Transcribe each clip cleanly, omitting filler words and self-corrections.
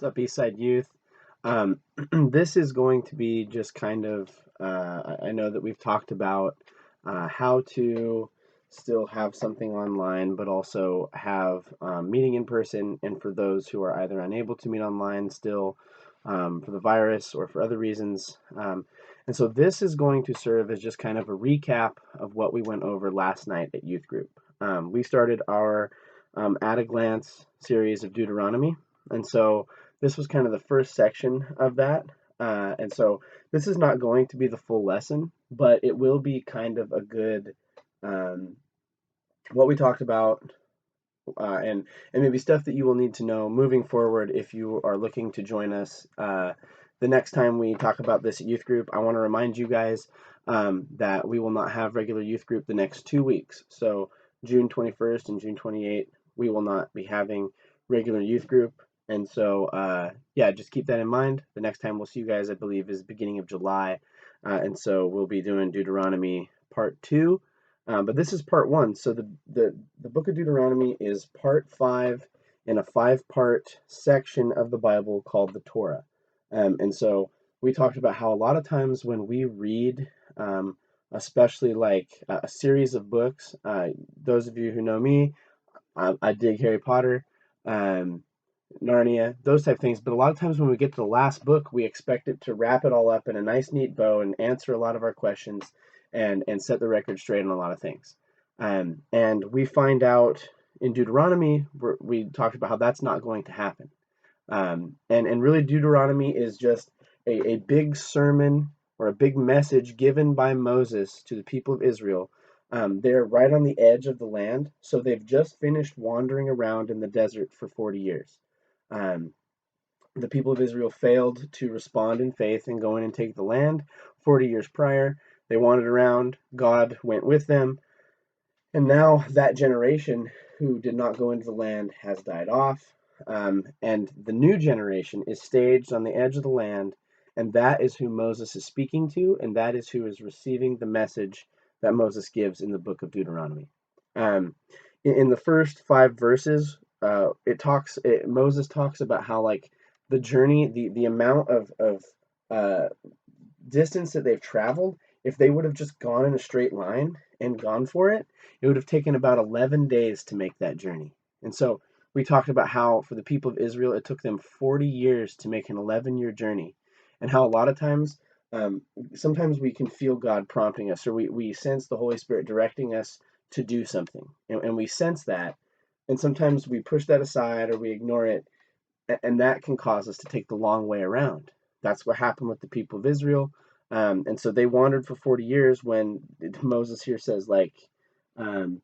What's up, Eastside Youth? Um, this is going to be just kind of, I know that we've talked about how to still have something online, but also have meeting in person. And for those who are either unable to meet online still for the virus or for other reasons. And so this is going to serve as just kind of a recap of what we went over last night at youth group. We started our at a glance series of Deuteronomy. And so this was kind of the first section of that. And so this is not going to be the full lesson, but it will be kind of a good um, what we talked about and maybe stuff that you will need to know moving forward if you are looking to join us the next time we talk about this at youth group. I want to remind you guys that we will not have regular youth group the next 2 weeks. So June 21st and June 28th, we will not be having regular youth group. And so, yeah, just keep that in mind. The next time we'll see you guys, I believe, is beginning of July. And so we'll be doing Deuteronomy part 2. But this is part 1. So the book of Deuteronomy is part 5 in a 5-part section of the Bible called the Torah. And so we talked about how a lot of times when we read, especially like a series of books, those of you who know me, I dig Harry Potter, um, Narnia, those type of things. But a lot of times when we get to the last book, we expect it to wrap it all up in a nice, neat bow and answer a lot of our questions and set the record straight on a lot of things. And we find out in Deuteronomy, we talked about how that's not going to happen. And really, Deuteronomy is just a big sermon or a big message given by Moses to the people of Israel. They're right on the edge of the land, so they've just finished wandering around in the desert for 40 years. Um, the people of Israel failed to respond in faith and go in and take the land 40 years prior. They wandered around, God went with them, and now that generation who did not go into the land has died off. And the new generation is staged on the edge of the land, and that is who Moses is speaking to, and that is who is receiving the message that Moses gives in the book of Deuteronomy. In the first 5 verses, Moses talks about how like the journey, the amount of uh, distance that they've traveled, if they would have just gone in a straight line and gone for it, it would have taken about 11 days to make that journey. And so we talked about how for the people of Israel, it took them 40 years to make an 11-year journey, and how a lot of times, sometimes we can feel God prompting us, or we sense the Holy Spirit directing us to do something, and we sense that, and sometimes we push that aside or we ignore it, and that can cause us to take the long way around. That's what happened with the people of Israel. And so they wandered for 40 years when Moses here says, like, um,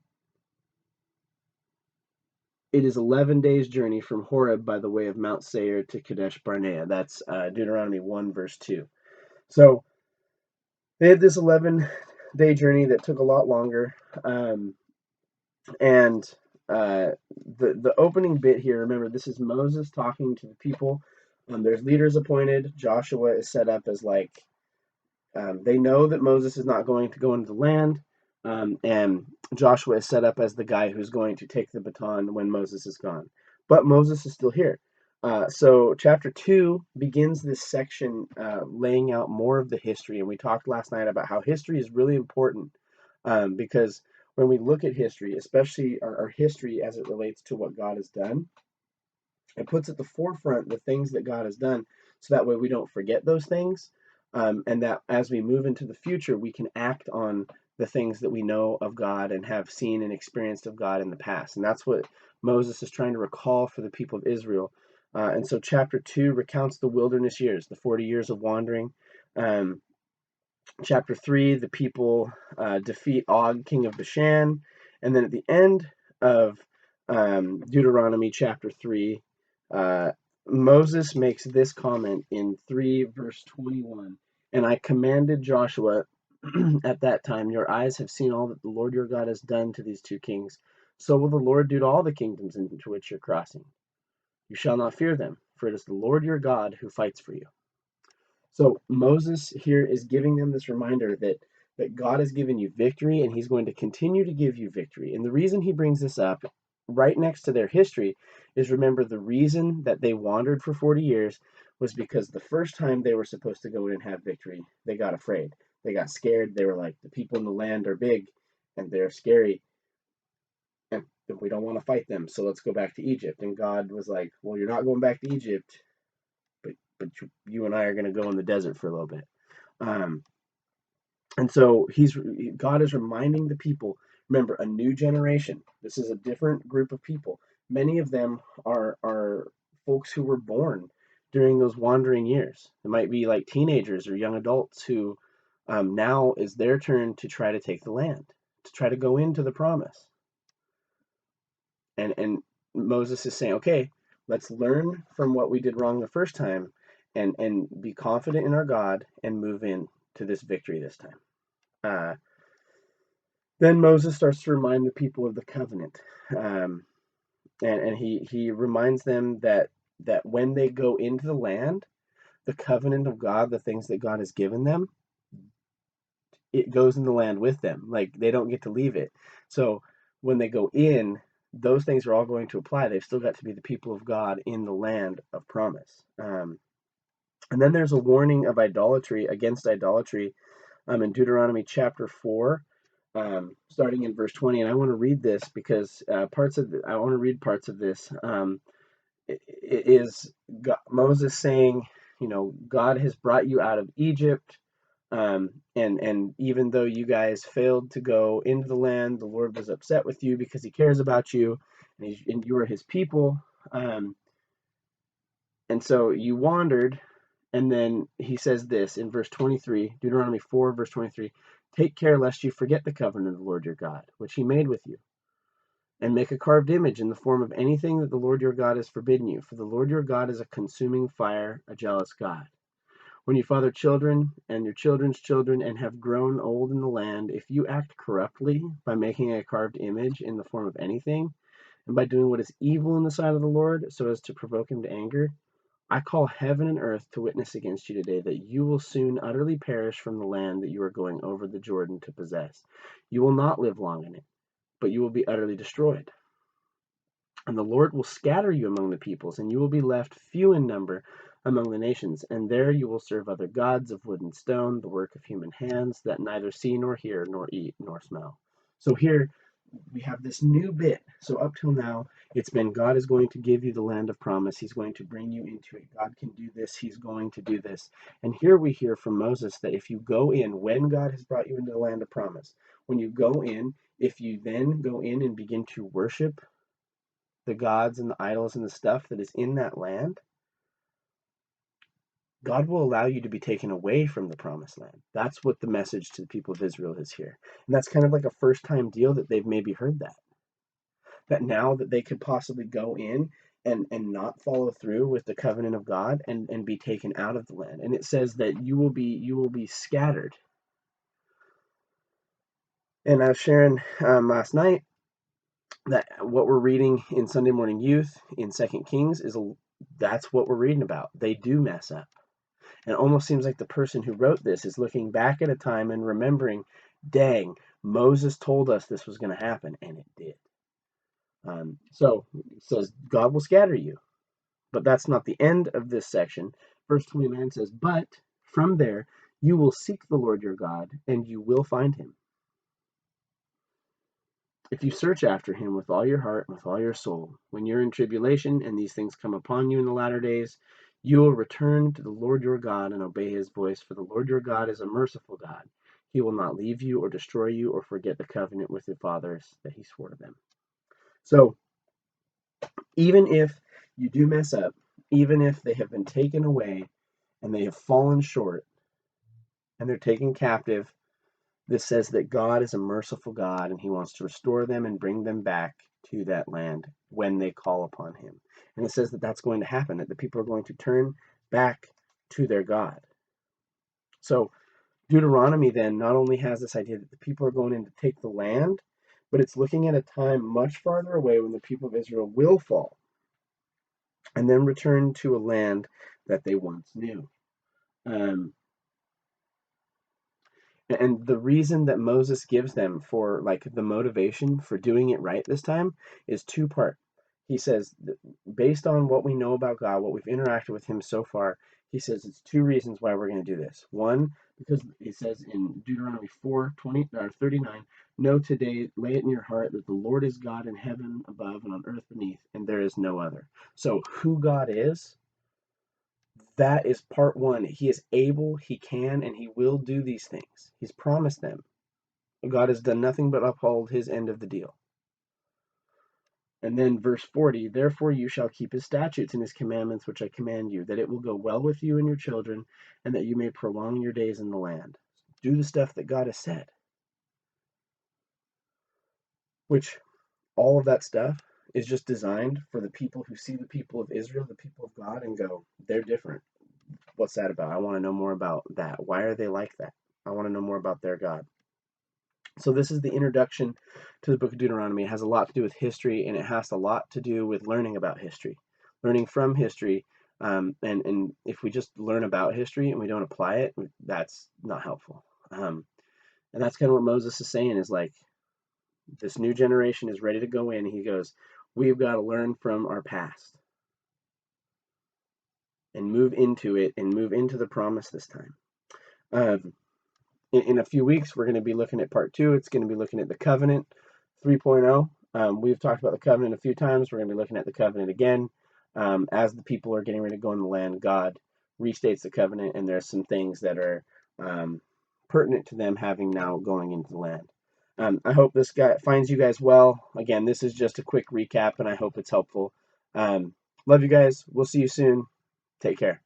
it is 11 days' journey from Horeb by the way of Mount Seir to Kadesh Barnea. That's Deuteronomy 1, verse 2. So they had this 11-day journey that took a lot longer. And the opening bit here, remember, this is Moses talking to the people. There's leaders appointed. Joshua is set up as like, they know that Moses is not going to go into the land, and Joshua is set up as the guy who's going to take the baton when Moses is gone. But Moses is still here. So chapter 2 begins this section laying out more of the history, and we talked last night about how history is really important, because when we look at history, especially our history as it relates to what God has done, it puts at the forefront the things that God has done, so that way we don't forget those things, and that as we move into the future, we can act on the things that we know of God and have seen and experienced of God in the past. And that's what Moses is trying to recall for the people of Israel. And so chapter 2 recounts the wilderness years, the 40 years of wandering. Um, Chapter 3, the people defeat Og, king of Bashan. And then at the end of Deuteronomy chapter 3, uh, Moses makes this comment in 3 verse 21. And I commanded Joshua at that time, your eyes have seen all that the Lord your God has done to these 2 kings. So will the Lord do to all the kingdoms into which you're crossing. You shall not fear them, for it is the Lord your God who fights for you. So Moses here is giving them this reminder that God has given you victory, and he's going to continue to give you victory. And the reason he brings this up right next to their history is remember the reason that they wandered for 40 years was because the first time they were supposed to go in and have victory, they got afraid. They got scared. They were like, the people in the land are big and they're scary and we don't want to fight them. So let's go back to Egypt. And God was like, well, you're not going back to Egypt, but you and I are going to go in the desert for a little bit. Um, and so God is reminding the people, remember, a new generation. This is a different group of people. Many of them are folks who were born during those wandering years. It might be like teenagers or young adults who now is their turn to try to take the land, to try to go into the promise. And Moses is saying, okay, let's learn from what we did wrong the first time, and be confident in our God and move in to this victory this time. Then Moses starts to remind the people of the covenant, and he reminds them that when they go into the land, the covenant of God, the things that God has given them, it goes in the land with them. Like they don't get to leave it. So when they go in, those things are all going to apply. They've still got to be the people of God in the land of promise. And then there's a warning of idolatry, against idolatry, in Deuteronomy chapter 4, starting in verse 20. And I want to read this because I want to read parts of this. It is Moses saying, God has brought you out of Egypt. And even though you guys failed to go into the land, the Lord was upset with you because he cares about you and you are his people. And so you wandered. And then he says this in verse 23, Deuteronomy 4, verse 23, take care lest you forget the covenant of the Lord your God, which he made with you, and make a carved image in the form of anything that the Lord your God has forbidden you. For the Lord your God is a consuming fire, a jealous God. When you father children and your children's children and have grown old in the land, if you act corruptly by making a carved image in the form of anything, and by doing what is evil in the sight of the Lord, so as to provoke him to anger, I call heaven and earth to witness against you today that you will soon utterly perish from the land that you are going over the Jordan to possess. You will not live long in it, but you will be utterly destroyed. And the Lord will scatter you among the peoples, and you will be left few in number among the nations. And there you will serve other gods of wood and stone, the work of human hands, that neither see nor hear, nor eat, nor smell. So here we have this new bit. So up till now, it's been God is going to give you the land of promise. He's going to bring you into it. God can do this. He's going to do this. And here we hear from Moses that if you go in, when God has brought you into the land of promise, when you go in, if you then go in and begin to worship the gods and the idols and the stuff that is in that land, God will allow you to be taken away from the promised land. That's what the message to the people of Israel is here. And that's kind of like a first time deal that they've maybe heard that. That now that they could possibly go in and not follow through with the covenant of God and be taken out of the land. And it says that you will be scattered. And I was sharing last night that what we're reading in Sunday Morning Youth in Second Kings that's what we're reading about. They do mess up. And it almost seems like the person who wrote this is looking back at a time and remembering, dang, Moses told us this was going to happen, and it did. So it says, God will scatter you. But that's not the end of this section. Verse 29 says, but from there you will seek the Lord your God, and you will find him. If you search after him with all your heart and with all your soul, when you're in tribulation and these things come upon you in the latter days, you will return to the Lord your God and obey his voice, for the Lord your God is a merciful God. He will not leave you or destroy you or forget the covenant with your fathers that he swore to them. So even if you do mess up, even if they have been taken away and they have fallen short and they're taken captive, this says that God is a merciful God and he wants to restore them and bring them back to that land when they call upon him. And it says that that's going to happen, that the people are going to turn back to their God. So Deuteronomy then not only has this idea that the people are going in to take the land, but it's looking at a time much farther away when the people of Israel will fall and then return to a land that they once knew. And the reason that Moses gives them for like the motivation for doing it right this time is two part. He says, based on what we know about God, what we've interacted with him so far, he says it's two reasons why we're going to do this. One, because it says in Deuteronomy 4:20 or 39, know today, lay it in your heart that the Lord is God in heaven above and on earth beneath, and there is no other. So who God is, that is part one. He is able, he can, and he will do these things. He's promised them. God has done nothing but uphold his end of the deal. And then verse 40, therefore you shall keep his statutes and his commandments, which I command you, that it will go well with you and your children, and that you may prolong your days in the land. Do the stuff that God has said. Which, all of that stuff is just designed for the people who see the people of Israel, the people of God, and go, they're different. What's that about? I want to know more about that. Why are they like that? I want to know more about their God. So this is the introduction to the book of Deuteronomy. It has a lot to do with history, and it has a lot to do with learning about history, learning from history. And if we just learn about history and we don't apply it, that's not helpful. And that's kind of what Moses is saying is like, this new generation is ready to go in. He goes, we've got to learn from our past and move into it and move into the promise this time. In a few weeks, we're going to be looking at part two. It's going to be looking at the covenant 3.0. We've talked about the covenant a few times. We're going to be looking at the covenant again. As the people are getting ready to go in the land, God restates the covenant, and there's some things that are pertinent to them having now going into the land. I hope this guy finds you guys well. Again, this is just a quick recap, and I hope it's helpful. Love you guys. We'll see you soon. Take care.